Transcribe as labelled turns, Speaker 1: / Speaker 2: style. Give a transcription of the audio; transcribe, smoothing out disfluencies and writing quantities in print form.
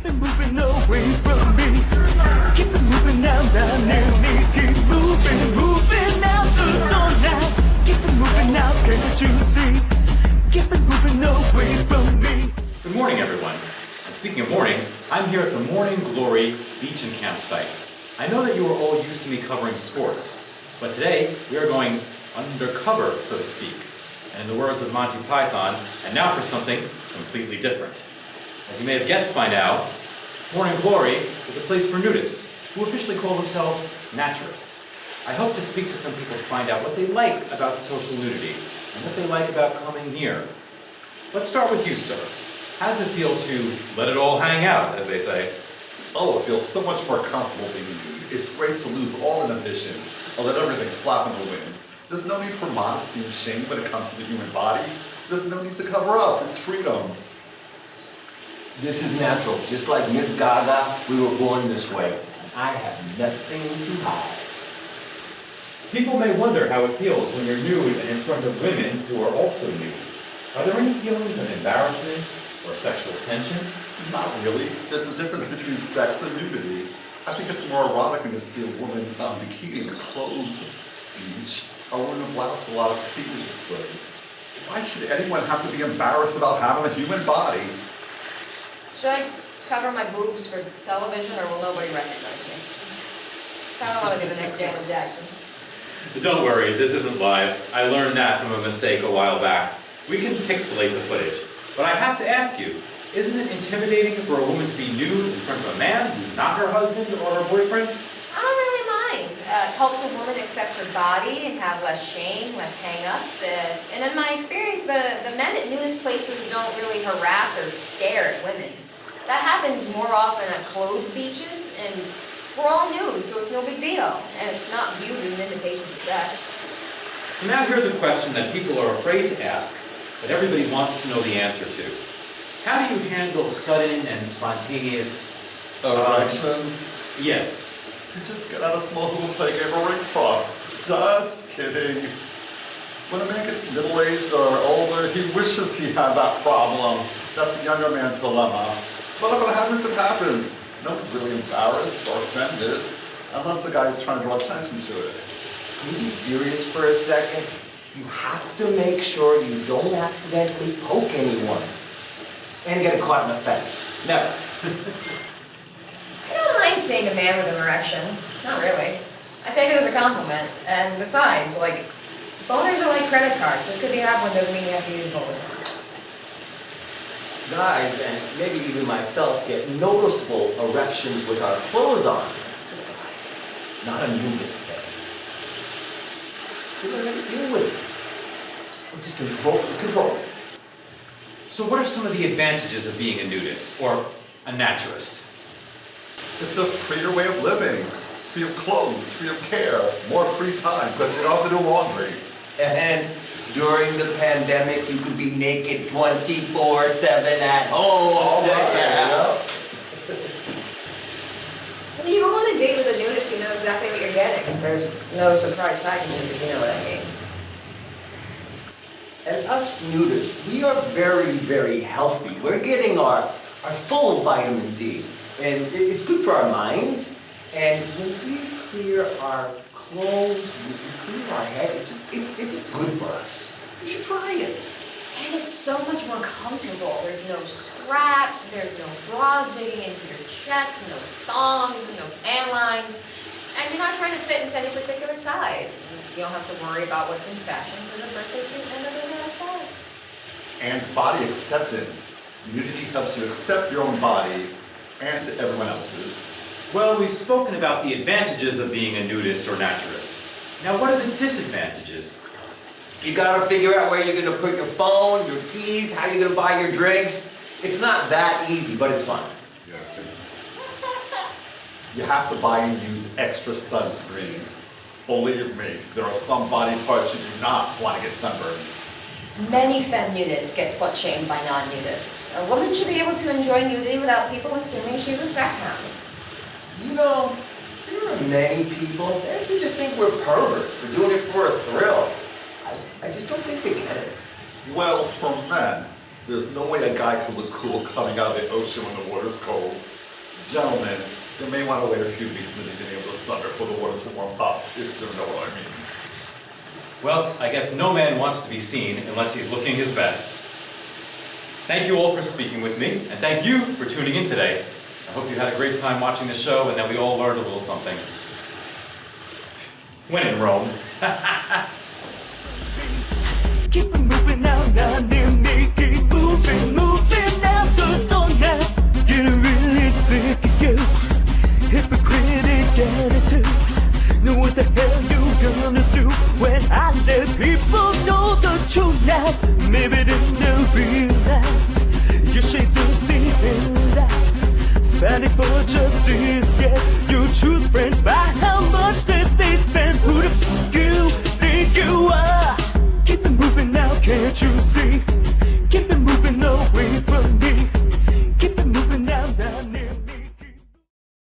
Speaker 1: Keep it moving away from me. Keep it moving now, keep moving out the door now. Keep it moving now, can't you see? Keep it moving away from me.
Speaker 2: Good morning, everyone. And speaking of mornings, I'm here at the Morning Glory Beach and Campsite. I know that you are all used to me covering sports, but today we are going undercover, so to speak. And in the words of Monty Python, and now for something completely different. As you may have guessed by now, Morning Glory is a place for nudists who officially call themselves naturalists. I hope to speak to some people to find out what they like about social nudity and what they like about coming here. Let's start with you, sir. How does it feel to let it all hang out, as they say?
Speaker 3: Oh, it feels so much more comfortable being nude. It's great to lose all inhibitions and let everything flap in the wind. There's no need for modesty and shame when it comes to the human body. There's no need to cover up. It's freedom.
Speaker 4: This is natural. Just like Miss Gaga, we were born this way. I have nothing to hide.
Speaker 2: People may wonder how it feels when you're nude and in front of women who are also nude. Are there any feelings of embarrassment or sexual tension?
Speaker 3: Not really. There's a difference between sex and nudity. I think it's more erotic when you see a woman in a bikini in a clothed beach, or a woman in a blouse with a lot of cleavage exposed. Why should anyone have to be embarrassed about having a human body?
Speaker 5: Should I cover my boobs for television, or will nobody recognize me? I don't want to be the next Daniel Jackson.
Speaker 2: Don't worry, this isn't live. I learned that from a mistake a while back. We can pixelate the footage. But I have to ask you, isn't it intimidating for a woman to be nude in front of a man who's not her husband or her boyfriend?
Speaker 5: I don't really mind. It helps a woman accept her body and have less shame, less hang-ups. And in my experience, the men at nudist places don't really harass or stare at women. That happens more often at clothed beaches, and we're all nude, so it's no big deal. And it's not viewed as an invitation to sex.
Speaker 2: So now here's a question that people are afraid to ask, but everybody wants to know the answer to. How do you handle sudden and spontaneous...
Speaker 3: Erections?
Speaker 2: Yes.
Speaker 3: You just get out a small hula and play a game of ring toss. Just kidding. When a man gets middle-aged or older, he wishes he had that problem. That's a younger man's dilemma. But if it happens, it happens. No one's really embarrassed or offended, unless the guy's trying to draw attention to it.
Speaker 4: Can you be serious for a second? You have to make sure you don't accidentally poke anyone and get caught in a fence. Never.
Speaker 5: I don't mind seeing a man with an erection. Not really. I take it as a compliment. And besides, like, boners are like credit cards. Just because you have one doesn't mean you have to use it all the time.
Speaker 4: Guys, and maybe even myself, get noticeable erections with our clothes on. Not a nudist thing. We don't have to deal with it. We just control it.
Speaker 2: So what are some of the advantages of being a nudist, or a naturalist?
Speaker 3: It's a freer way of living. Free of clothes, free of care, more free time, because you don't have to do laundry.
Speaker 4: And during the pandemic, you could be naked 24/7 at home.
Speaker 3: Yeah.
Speaker 5: When you go on a date with a nudist, you know exactly what you're getting. There's no surprise packages, if you know what I mean.
Speaker 4: And us nudists, we are very, very healthy. We're getting our full vitamin D. And it's good for our minds. And when we clear our clothes, when we clear our head, it's just good for us. You should try it.
Speaker 5: And it's so much more comfortable. There's no straps, there's no bras digging into your chest, no thongs, no tan lines. And you're not trying to fit into any particular size. You don't have to worry about what's in fashion for the birthday suit and the hairstyle.
Speaker 3: And body acceptance. Nudity helps you accept your own body and everyone else's.
Speaker 2: Well, we've spoken about the advantages of being a nudist or naturalist. Now, what are the disadvantages?
Speaker 4: You gotta figure out where you're gonna put your phone, your keys, how you're gonna buy your drinks. It's not that easy, but it's fun.
Speaker 3: You have to buy and use extra sunscreen. Believe me, there are some body parts you do not want to get sunburned.
Speaker 5: Many femme nudists get slut-shamed by non-nudists. A woman should be able to enjoy nudity without people assuming she's a sex hound.
Speaker 4: You know, there are many people that actually just think we're perverts. We're doing it for a thrill. I just don't think they get it.
Speaker 3: Well, for men, There's no way a guy could look cool coming out of the ocean when the water's cold. Gentlemen, you may want to wait a few weeks in the beginning of the summer for the water to warm up, if you know what I mean.
Speaker 2: Well, I guess no man wants to be seen unless he's looking his best. Thank you all for speaking with me, and thank you for tuning in today. I hope you had a great time watching the show and that we all learned a little something. When in Rome.
Speaker 1: Keep it moving now, now, keep moving, moving out the door now. Getting really sick of you, hypocritic attitude. Know what the hell you gonna do when I let people know the truth now? Maybe they don't realize your shade to see in lies. Fighting for justice, yeah, you choose friends by how